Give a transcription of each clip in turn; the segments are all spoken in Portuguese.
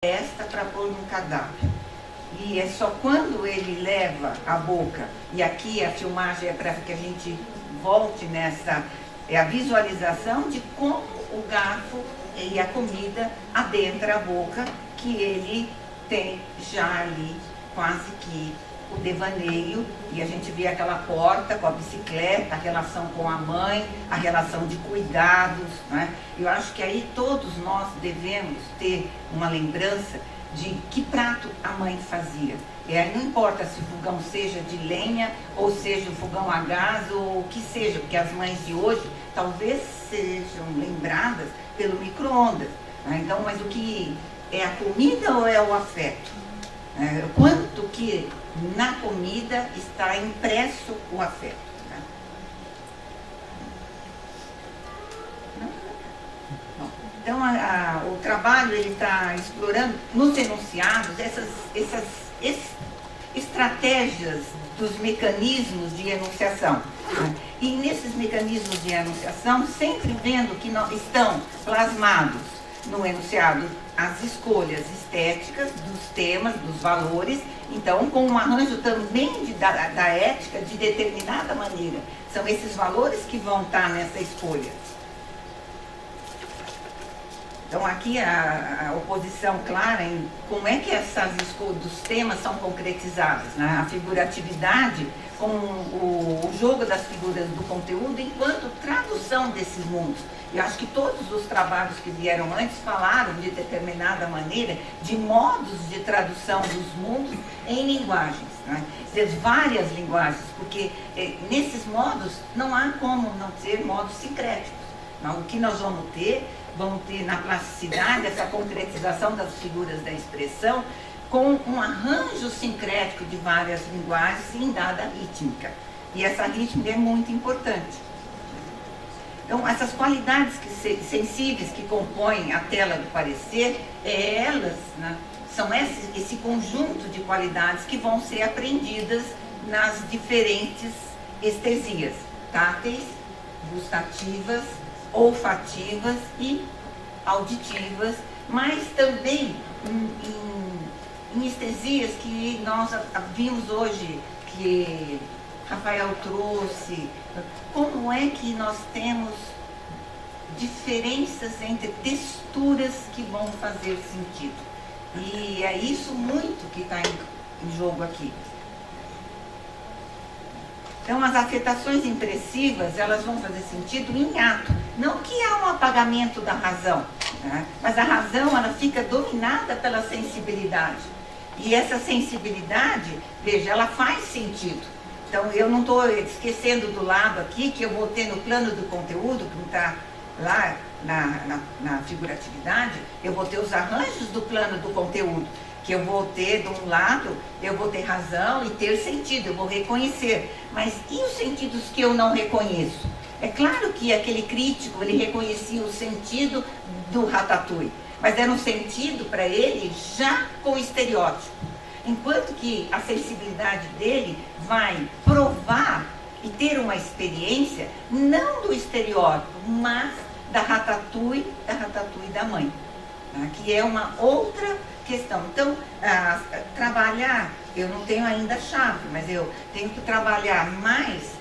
testa para pôr no cadáver. E é só quando ele leva a boca, e aqui a filmagem é para que a gente volte nessa, é a visualização de como o garfo e a comida adentra a boca, que ele tem já ali quase que o devaneio, e a gente vê aquela porta com a bicicleta, a relação com a mãe, a relação de cuidados, né? Eu acho que aí todos nós devemos ter uma lembrança de que prato a mãe fazia. Não importa se o fogão seja de lenha, ou seja o fogão a gás, ou o que seja, porque as mães de hoje talvez sejam lembradas pelo micro-ondas, né? Então, mas o que é a comida ou é o afeto? Quanto que na comida está impresso o afeto, né? Então, o trabalho ele está explorando nos enunciados essas estratégias dos mecanismos de enunciação, né? E nesses mecanismos de enunciação, sempre vendo que estão plasmados no enunciado as escolhas estéticas dos temas, dos valores, então com um arranjo também da ética de determinada maneira. São esses valores que vão estar nessa escolha. Então aqui a oposição clara em como é que essas escolhas dos temas são concretizadas, né? A figuratividade com o jogo das figuras do conteúdo enquanto tradução desses mundos. Eu acho que todos os trabalhos que vieram antes falaram de determinada maneira de modos de tradução dos mundos em linguagens, né? Várias linguagens, porque nesses modos não há como não ter modos sincréticos. O que nós vamos ter na plasticidade, essa concretização das figuras da expressão, com um arranjo sincrético de várias linguagens em dada rítmica. E essa rítmica é muito importante. Então, essas qualidades sensíveis que compõem a tela do parecer, elas, né, são esse conjunto de qualidades que vão ser aprendidas nas diferentes estesias, táteis, gustativas, olfativas e auditivas, mas também em estesias que nós vimos hoje, que Rafael trouxe, como é que nós temos diferenças entre texturas que vão fazer sentido. E é isso muito que está em jogo aqui. Então, as afetações impressivas, elas vão fazer sentido em ato. Não que há um apagamento da razão, né? Mas a razão, ela fica dominada pela sensibilidade. E essa sensibilidade, veja, ela faz sentido. Então, eu não estou esquecendo do lado aqui que eu vou ter no plano do conteúdo, que não está lá na figuratividade, eu vou ter os arranjos do plano do conteúdo, que eu vou ter de um lado, eu vou ter razão e ter sentido, eu vou reconhecer. Mas e os sentidos que eu não reconheço? É claro que aquele crítico, ele reconhecia o sentido do Ratatouille, mas era um sentido para ele já com estereótipo. Enquanto que a sensibilidade dele vai provar e ter uma experiência, não do estereótipo, mas da Ratatouille da mãe, né? Que é uma outra questão. Então, trabalhar, eu não tenho ainda a chave, mas eu tenho que trabalhar mais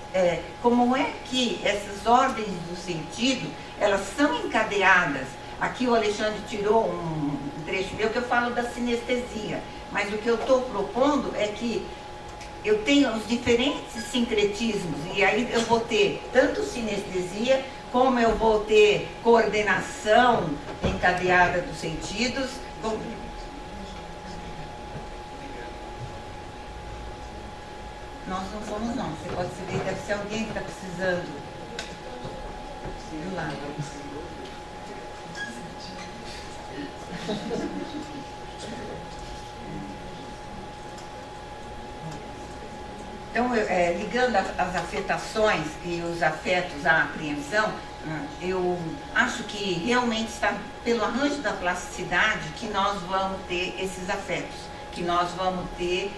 como é que essas ordens do sentido, elas são encadeadas. Aqui o Alexandre tirou um trecho meu que eu falo da sinestesia, mas o que eu estou propondo é que eu tenho os diferentes sincretismos, e aí eu vou ter tanto sinestesia, como eu vou ter coordenação encadeada dos sentidos. Nós não somos não, você pode saber, deve ser alguém que está precisando do lado. Então, ligando as afetações e os afetos à apreensão, eu acho que realmente está pelo arranjo da plasticidade que nós vamos ter esses afetos, que nós vamos ter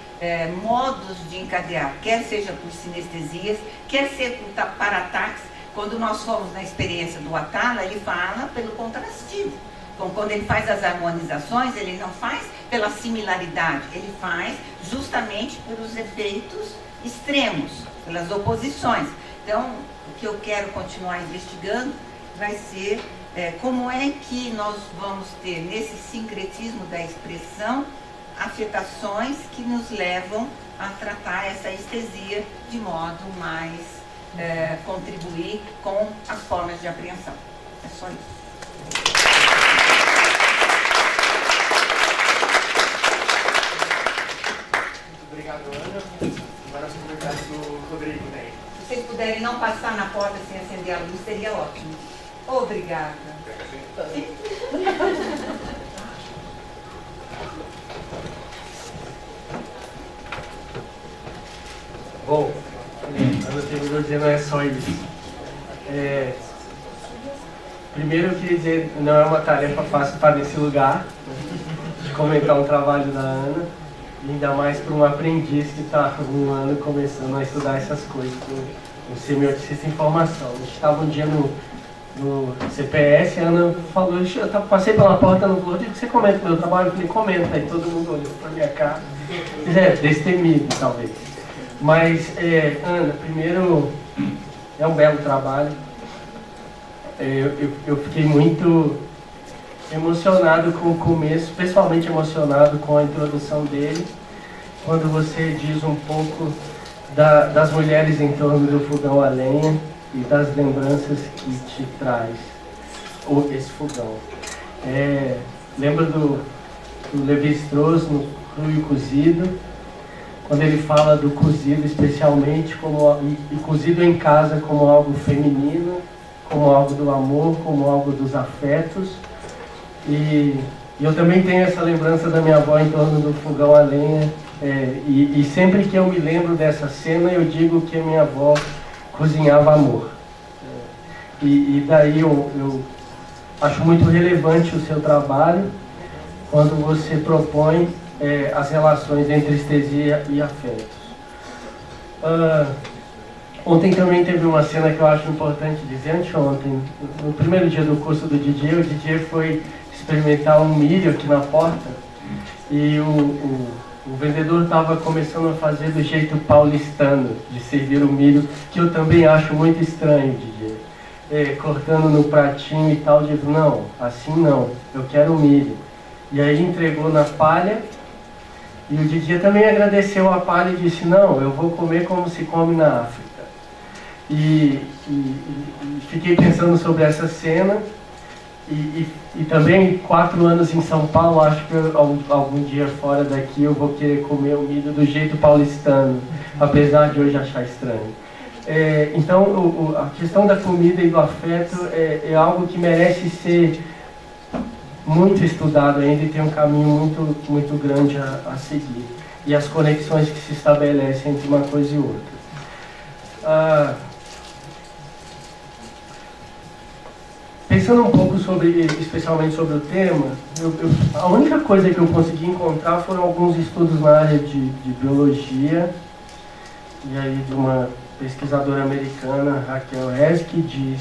modos de encadear, quer seja por sinestesias, quer seja por parataques. Quando nós fomos na experiência do Atala, ele fala pelo contrastivo. Então, quando ele faz as harmonizações, ele não faz pela similaridade, ele faz justamente pelos efeitos extremos, pelas oposições. Então, o que eu quero continuar investigando vai ser como é que nós vamos ter, nesse sincretismo da expressão, afetações que nos levam a tratar essa estesia de modo mais contribuir com as formas de apreensão. É só isso. Muito obrigado, Ana. Agora as comentários do Rodrigo, né? Se vocês puderem não passar na porta sem acender a luz, seria ótimo. Obrigada. Bom, Ana terminou dizendo, não é só isso. Primeiro eu queria dizer, não é uma tarefa fácil estar nesse lugar, de comentar um trabalho da Ana, e ainda mais para um aprendiz que está um ano começando a estudar essas coisas, um semioticista em formação. A gente estava um dia no CPS, a Ana falou, eu passei pela porta, no falou, você comenta o meu trabalho? Eu falei, comenta, aí todo mundo olhou para minha cara, destemido talvez. Mas, Ana, primeiro, é um belo trabalho. Eu fiquei muito emocionado com o começo, pessoalmente emocionado com a introdução dele, quando você diz um pouco das mulheres em torno do fogão a lenha e das lembranças que te traz esse fogão. Lembro do Levi-Strauss no Cru e Cozido, quando ele fala do cozido especialmente e cozido em casa como algo feminino, como algo do amor, como algo dos afetos. E eu também tenho essa lembrança da minha avó em torno do fogão a lenha, e sempre que eu me lembro dessa cena eu digo que a minha avó cozinhava amor. E daí eu acho muito relevante o seu trabalho quando você propõe as relações entre estesia e afetos. Ontem também teve uma cena que eu acho importante dizer, anteontem, no primeiro dia do curso do Didier, o Didier foi experimentar um milho aqui na porta e o vendedor estava começando a fazer do jeito paulistano de servir o milho, que eu também acho muito estranho, Didier, cortando no pratinho e tal, digo, não, assim não, eu quero milho. E aí entregou na palha. E o Didier também agradeceu a palha e disse, não, eu vou comer como se come na África. E fiquei pensando sobre essa cena e também 4 anos em São Paulo, acho que algum dia fora daqui eu vou querer comer o milho do jeito paulistano, apesar de hoje achar estranho. Então a questão da comida e do afeto é algo que merece ser muito estudado ainda e tem um caminho muito, muito grande a seguir. E as conexões que se estabelecem entre uma coisa e outra. Pensando um pouco especialmente sobre o tema, a única coisa que eu consegui encontrar foram alguns estudos na área de biologia, e aí de uma pesquisadora americana, Raquel Hess, que diz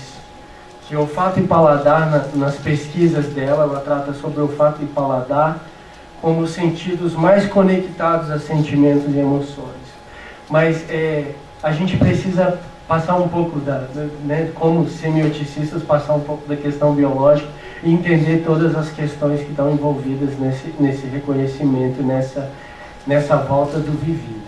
que olfato e paladar, nas pesquisas dela, ela trata sobre olfato e paladar como os sentidos mais conectados a sentimentos e emoções. Mas a gente precisa passar um pouco, como semioticistas, passar um pouco da questão biológica e entender todas as questões que estão envolvidas nesse reconhecimento, nessa volta do vivido.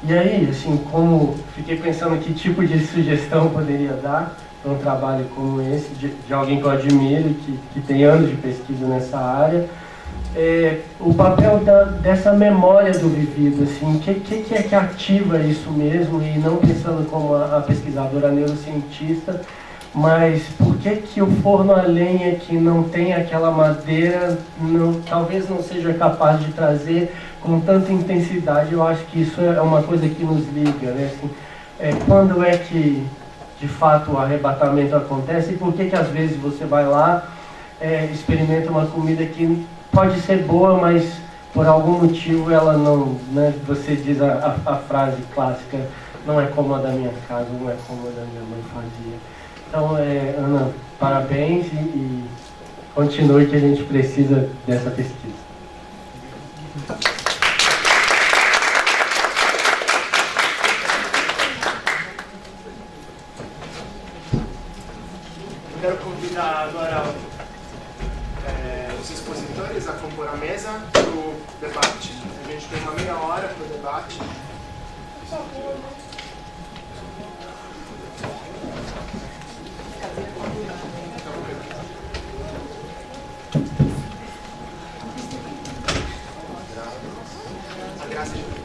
E aí, assim, como fiquei pensando que tipo de sugestão poderia dar para um trabalho como esse, de alguém que eu admiro, que tem anos de pesquisa nessa área, o papel dessa memória do vivido, assim, o que é que ativa isso mesmo, e não pensando como a pesquisadora neurocientista, mas por que o forno a lenha que não tem aquela madeira, talvez não seja capaz de trazer com tanta intensidade? Eu acho que isso é uma coisa que nos liga, né? Assim, quando é que de fato o arrebatamento acontece e por que às vezes você vai lá, experimenta uma comida que pode ser boa, mas por algum motivo ela não, né? Você diz a frase clássica, não é como a da minha casa, não é como a da minha mãe fazia. Então, Ana, parabéns e continue que a gente precisa dessa pesquisa. Eu quero convidar agora os expositores a compor a mesa para o debate. A gente tem uma meia hora para o debate. Por favor,